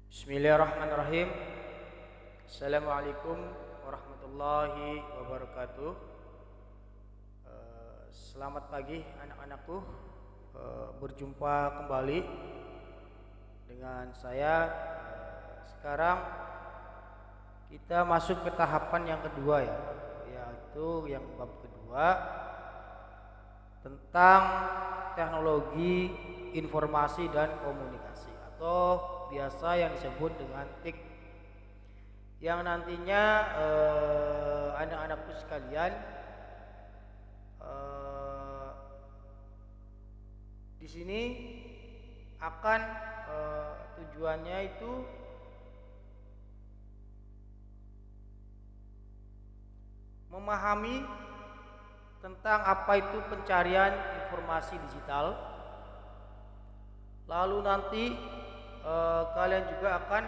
Bismillahirrahmanirrahim. Assalamualaikum warahmatullahi wabarakatuh. Selamat pagi anak-anakku. Berjumpa kembali dengan saya. Sekarang kita masuk ke tahapan yang kedua ya, yaitu yang bab kedua tentang teknologi informasi dan komunikasi atau biasa yang disebut dengan TIK, yang nantinya anak-anakku sekalian di sini akan tujuannya itu memahami tentang apa itu pencarian informasi digital. Lalu nanti kalian juga akan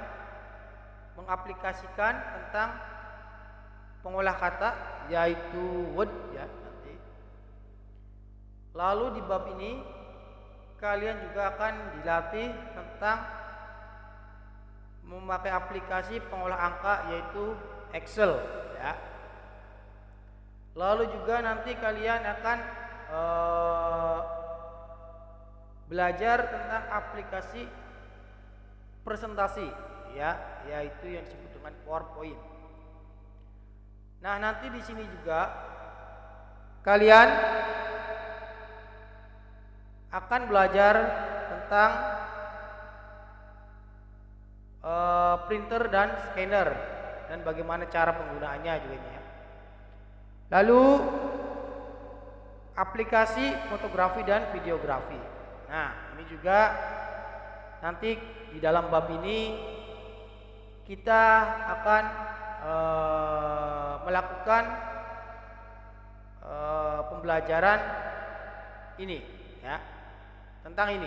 mengaplikasikan tentang pengolah kata, yaitu Word ya nanti. Lalu di bab ini kalian juga akan dilatih tentang memakai aplikasi pengolah angka, yaitu Excel ya. Lalu juga nanti kalian akan belajar tentang aplikasi presentasi ya, yaitu yang disebut dengan PowerPoint. Nah, nanti di sini juga kalian akan belajar tentang printer dan scanner dan bagaimana cara penggunaannya juga ya. Lalu aplikasi fotografi dan videografi. Nah, ini juga nanti di dalam bab ini kita akan melakukan pembelajaran ini ya, tentang ini.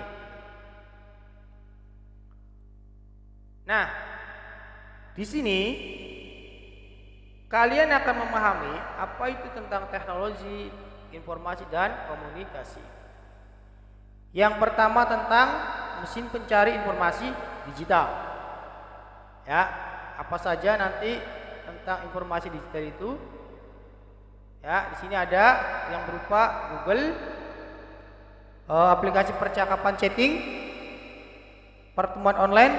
Nah, di sini kalian akan memahami apa itu tentang teknologi informasi dan komunikasi. Yang pertama tentang mesin pencari informasi digital. Ya, apa saja nanti tentang informasi digital itu? Ya, di sini ada yang berupa Google, aplikasi percakapan chatting, pertemuan online,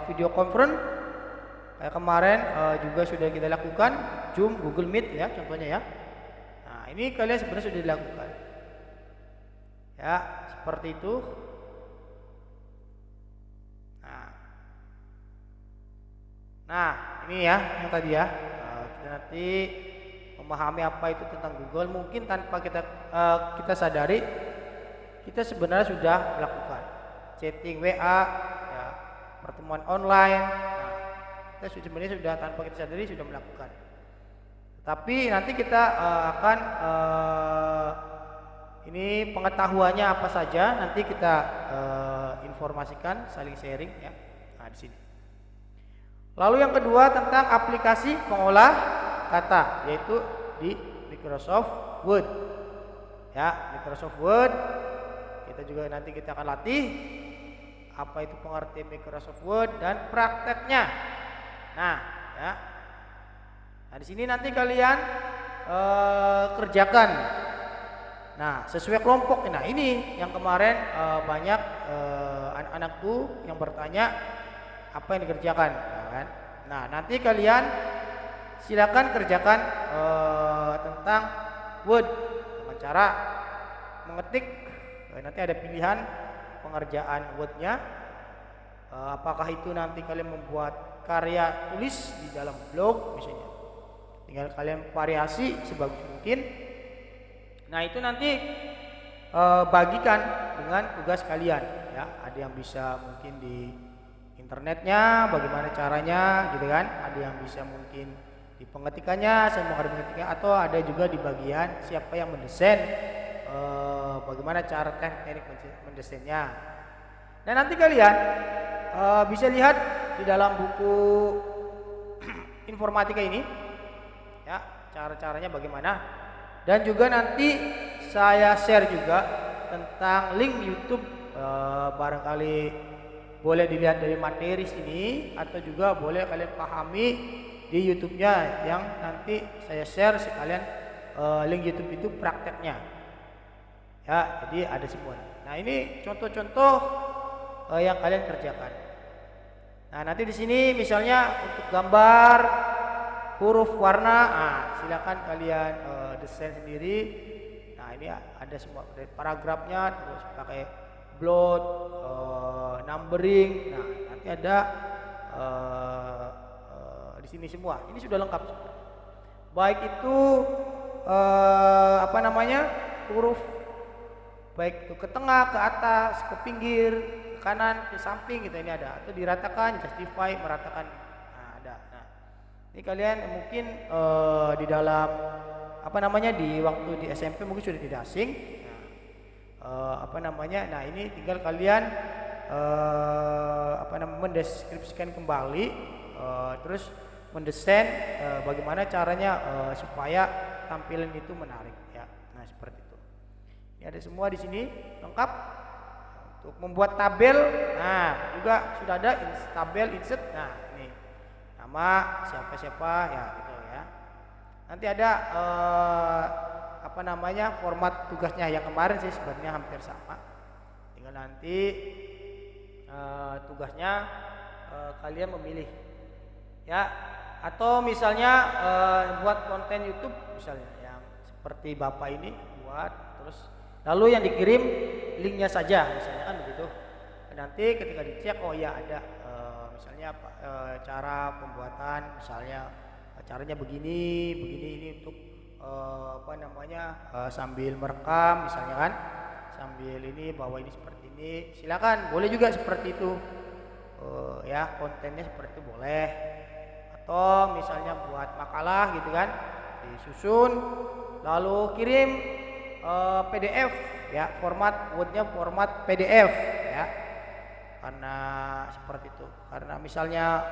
video conference. Kayak kemarin juga sudah kita lakukan Zoom, Google Meet ya contohnya ya. Nah, ini kalian sebenarnya sudah dilakukan. Ya, seperti itu. Nah, ini ya yang tadi ya. Kita nanti memahami apa itu tentang Google. Mungkin tanpa kita sadari, kita sebenarnya sudah melakukan chatting WA, ya, pertemuan online. Nah, kita sebenarnya sudah tanpa kita sadari sudah melakukan. Tapi nanti kita akan ini pengetahuannya apa saja nanti kita informasikan, saling sharing ya. Nah, di sini. Lalu yang kedua tentang aplikasi pengolah kata, yaitu di Microsoft Word. Ya, Microsoft Word. Kita juga nanti kita akan latih apa itu pengertian Microsoft Word dan prakteknya. Nah, ya. Nah, di sini nanti kalian kerjakan. Nah, sesuai kelompok. Nah, ini yang kemarin banyak anak-anakku yang bertanya apa yang dikerjakan, ya kan? Nah, nanti kalian silakan kerjakan tentang Word dengan cara mengetik. Nanti ada pilihan pengerjaan Word-nya. Apakah itu nanti kalian membuat karya tulis di dalam blog misalnya. Tinggal kalian variasi sebagus mungkin. Nah, itu nanti bagikan dengan tugas kalian ya. Ada yang bisa mungkin di internetnya bagaimana caranya gitu kan, ada yang bisa mungkin di pengetikannya, saya mau pengetiknya, atau ada juga di bagian siapa yang mendesain, bagaimana cara teknik mendesainnya. Nah, nanti kalian bisa lihat di dalam buku informatika ini ya, cara-caranya bagaimana, dan juga nanti saya share juga tentang link YouTube, barangkali boleh dilihat dari materi sini atau juga boleh kalian pahami di YouTube-nya yang nanti saya share sekalian link YouTube itu prakteknya. Ya, jadi ada semua. Nah, ini contoh-contoh yang kalian kerjakan. Nah, nanti di sini misalnya untuk gambar, huruf, warna, silakan kalian desain sendiri. Nah, ini ada semua dari paragrafnya, terus pakai bloat, numbering. Nah, nanti ada di sini semua. Ini sudah lengkap. Baik itu huruf, baik itu ke tengah, ke atas, ke pinggir, ke kanan, ke samping, gitu ini ada. Atau diratakan, justify, meratakan. Nah, ada. Nah, ini kalian mungkin di dalam di waktu di SMP mungkin sudah tidak asing. Nah, ini tinggal kalian mendeskripsikan kembali, terus mendesain bagaimana caranya supaya tampilan itu menarik, ya. Nah, seperti itu. Ini ada semua di sini lengkap. Untuk membuat tabel, nah juga sudah ada tabel insert. Nah, ini nama siapa ya, gitu ya. Nanti ada format tugasnya yang kemarin sih sebenarnya hampir sama. Tinggal nanti tugasnya kalian memilih, ya. Atau misalnya buat konten YouTube misalnya yang seperti Bapak ini buat, terus lalu yang dikirim linknya saja misalnya, kan begitu. Nanti ketika dicek, oh ya ada misalnya cara pembuatan, misalnya caranya begini ini untuk sambil merekam misalnya, kan, sambil ini bawa ini seperti ini, silakan, boleh juga seperti itu. Ya, kontennya seperti itu boleh. Atau misalnya buat makalah gitu kan, disusun lalu kirim PDF, ya, format Word-nya format PDF, ya. Karena seperti itu. Karena misalnya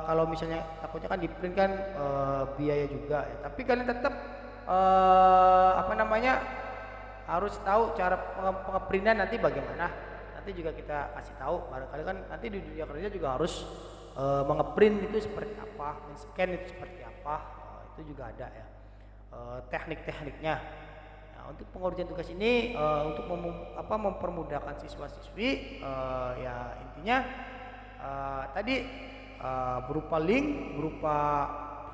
kalau misalnya takutnya kan di print kan biaya juga, ya. Tapi kalian tetap harus tahu cara pengeprintan nanti bagaimana. Nanti juga kita kasih tahu. Barangkali kan nanti di dunia kerja juga harus mengeprint itu seperti apa, men-scan itu seperti apa, itu juga ada, ya, teknik-tekniknya. Nah, untuk pengerjaan tugas ini untuk mempermudahkan siswa-siswi, ya intinya tadi berupa link, berupa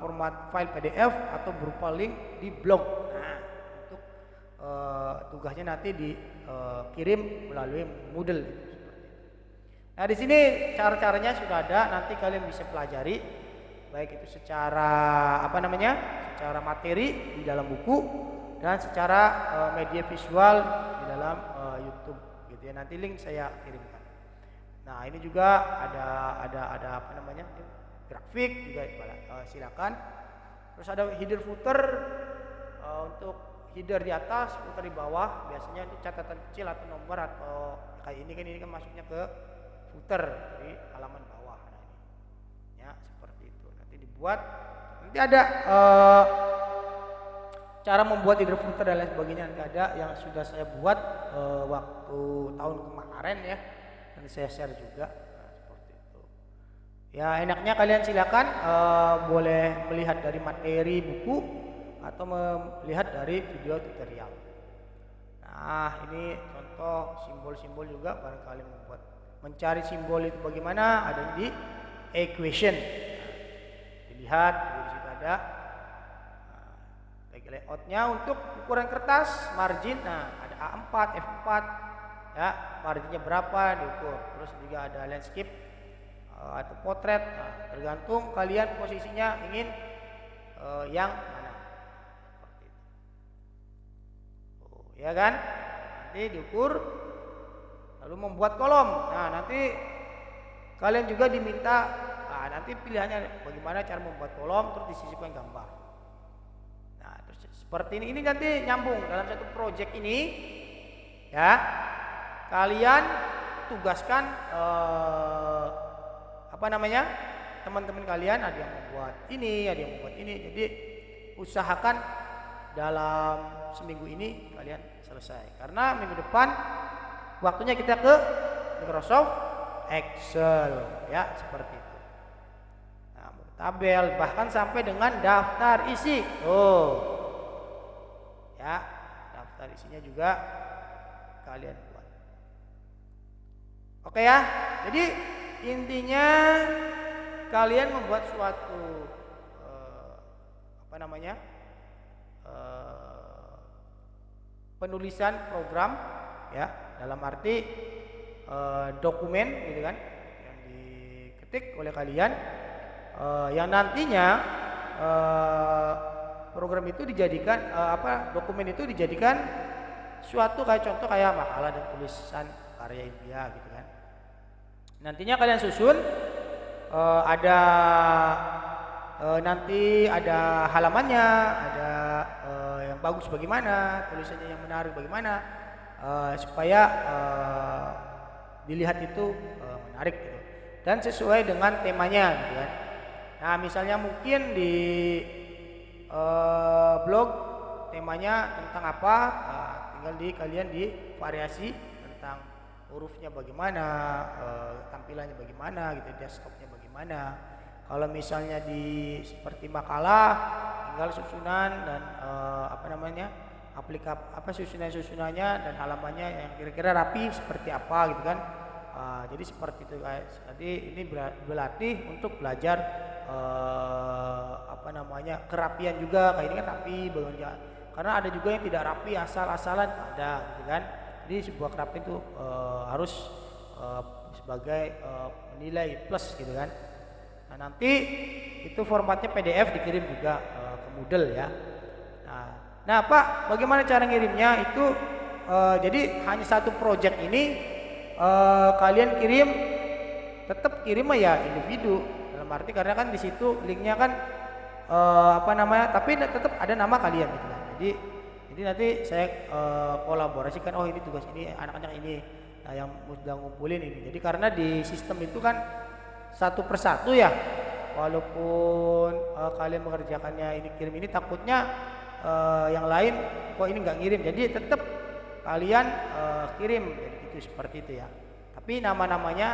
format file PDF atau berupa link di blog. Nah, untuk tugasnya nanti dikirim melalui Moodle. Nah, di sini cara-caranya sudah ada, nanti kalian bisa pelajari, baik itu secara secara materi di dalam buku dan secara media visual di dalam YouTube, gitu ya. Nanti link saya kirimkan. Nah, ini juga ada grafik juga, silakan. Terus ada header footer, untuk header di atas, footer di bawah. Biasanya itu catatan kecil atau nomor, atau kayak ini kan masuknya ke footer di halaman bawah. Nah, ini, ya, seperti itu. Nanti dibuat, nanti ada cara membuat header footer dan lain sebagainya. Nanti ada yang sudah saya buat waktu tahun kemarin, ya, nanti saya share juga. Nah, seperti itu. Ya, enaknya kalian silakan boleh melihat dari materi buku atau melihat dari video tutorial. Nah, ini contoh simbol-simbol juga, barangkali mencari simbol itu bagaimana, ada di equation. Nah, dilihat di situ ada. Nah, layoutnya untuk ukuran kertas, margin, nah ada A4, F4, ya, marginnya berapa diukur. Terus juga ada landscape atau potret. Nah, tergantung kalian posisinya ingin yang mana. Seperti itu. Ya kan? Nanti diukur. Lalu membuat kolom. Nah, nanti kalian juga diminta, nanti pilihannya bagaimana cara membuat kolom, terus disisipkan gambar. Nah, terus seperti ini nanti nyambung dalam satu project ini, ya. Kalian tugaskan teman-teman kalian, ada yang membuat ini, ada yang membuat ini. Jadi usahakan dalam seminggu ini kalian selesai, karena minggu depan waktunya kita ke Microsoft Excel, ya seperti itu. Nah, tabel, bahkan sampai dengan daftar isi. Ya, daftar isinya juga kalian buat. Oke ya. Jadi intinya kalian membuat suatu penulisan program, ya, dalam arti dokumen gitu kan, yang diketik oleh kalian, yang nantinya program itu dijadikan dokumen itu dijadikan suatu kayak contoh kayak makalah dan tulisan karya ilmiah gitu kan. Nantinya kalian susun nanti ada halamannya, ada yang bagus bagaimana, tulisannya yang menarik bagaimana, supaya dilihat itu menarik gitu, dan sesuai dengan temanya gitu kan. Nah, misalnya mungkin di blog temanya tentang apa, tinggal kalian di variasi tentang hurufnya bagaimana, tampilannya bagaimana gitu, desktopnya bagaimana. Kalau misalnya di seperti makalah, tinggal susunan dan susunannya dan halamannya yang kira-kira rapi seperti apa gitu kan. Jadi seperti itu guys. Jadi ini berlatih untuk belajar kerapian juga. Kayak ini kan rapi bagaimana. Karena ada juga yang tidak rapi, asal-asalan ada gitu kan. Jadi sebuah kerapian itu harus sebagai nilai plus gitu kan. Nah, nanti itu formatnya PDF dikirim juga ke Moodle ya. Nah Pak, bagaimana cara ngirimnya itu? Jadi hanya satu project ini kalian kirim, tetap kirim ya individu. Dalam arti karena kan di situ linknya kan tapi tetap ada nama kalian gitu kan. Jadi nanti saya kolaborasikan, oh ini tugas ini anak-anak ini, nah yang sudah ngumpulin ini. Jadi karena di sistem itu kan satu persatu ya, walaupun kalian mengerjakannya ini kirim ini, takutnya yang lain kok ini nggak ngirim, jadi tetap kalian kirim, jadi itu seperti itu ya. Tapi nama-namanya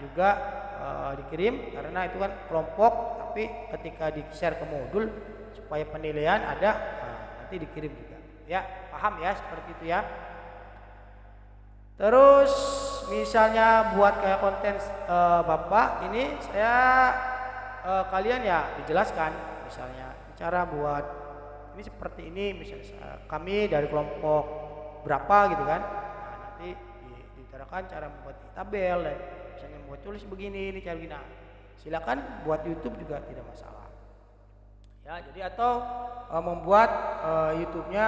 juga dikirim karena itu kan kelompok, tapi ketika di share ke modul supaya penilaian ada, nanti dikirim juga ya. Paham ya seperti itu ya. Terus misalnya buat kayak konten Bapak ini saya kalian ya dijelaskan misalnya cara buat ini seperti ini, misalnya kami dari kelompok berapa gitu kan. Nah, nanti diutarakan cara membuat tabel dan misalnya membuat tulis begini, ini cara gini. Silakan buat YouTube juga tidak masalah. Ya, jadi atau membuat YouTube-nya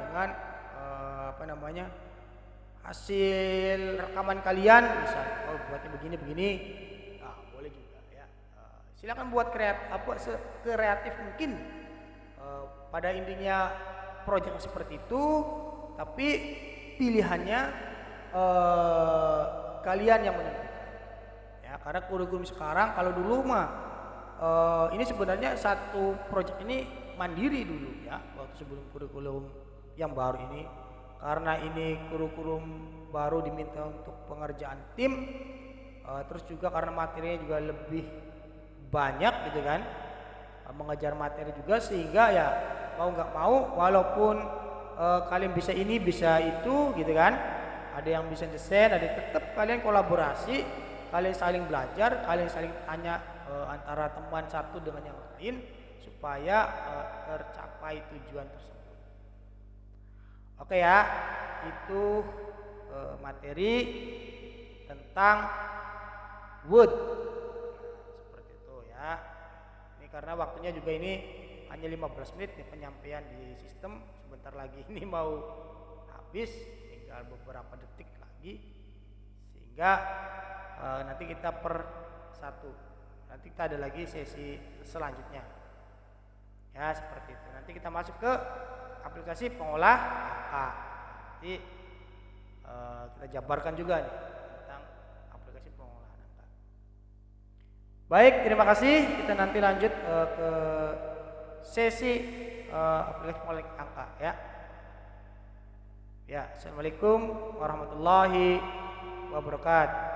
dengan hasil rekaman kalian, misalnya buatnya begini, nah, boleh juga ya. Silakan buat kreatif mungkin. Pada intinya proyek seperti itu, tapi pilihannya kalian yang menentukan. Ya, karena kurikulum sekarang, kalau dulu mah ini sebenarnya satu proyek ini mandiri dulu ya, waktu sebelum kurikulum yang baru ini. Karena ini kurikulum baru diminta untuk pengerjaan tim, terus juga karena materinya juga lebih banyak gitu kan, mengejar materi juga, sehingga ya mau nggak mau walaupun kalian bisa ini bisa itu gitu kan, ada yang bisa desain, ada tetap kalian kolaborasi, kalian saling belajar, kalian saling tanya antara teman satu dengan yang lain supaya tercapai tujuan tersebut. Oke ya, itu materi tentang Word. Seperti itu ya. Ini karena waktunya juga ini hanya 15 menit nih penyampaian di sistem. Sebentar lagi ini mau habis, tinggal beberapa detik lagi. Sehingga nanti kita per satu. Nanti kita ada lagi sesi selanjutnya. Ya, seperti itu. Nanti kita masuk ke aplikasi pengolah angka. Nanti kita jabarkan juga nih tentang aplikasi pengolahan angka. Baik, terima kasih. Kita nanti lanjut ke sesi aplikasi pengolahan angka ya. Ya, assalamualaikum warahmatullahi wabarakatuh.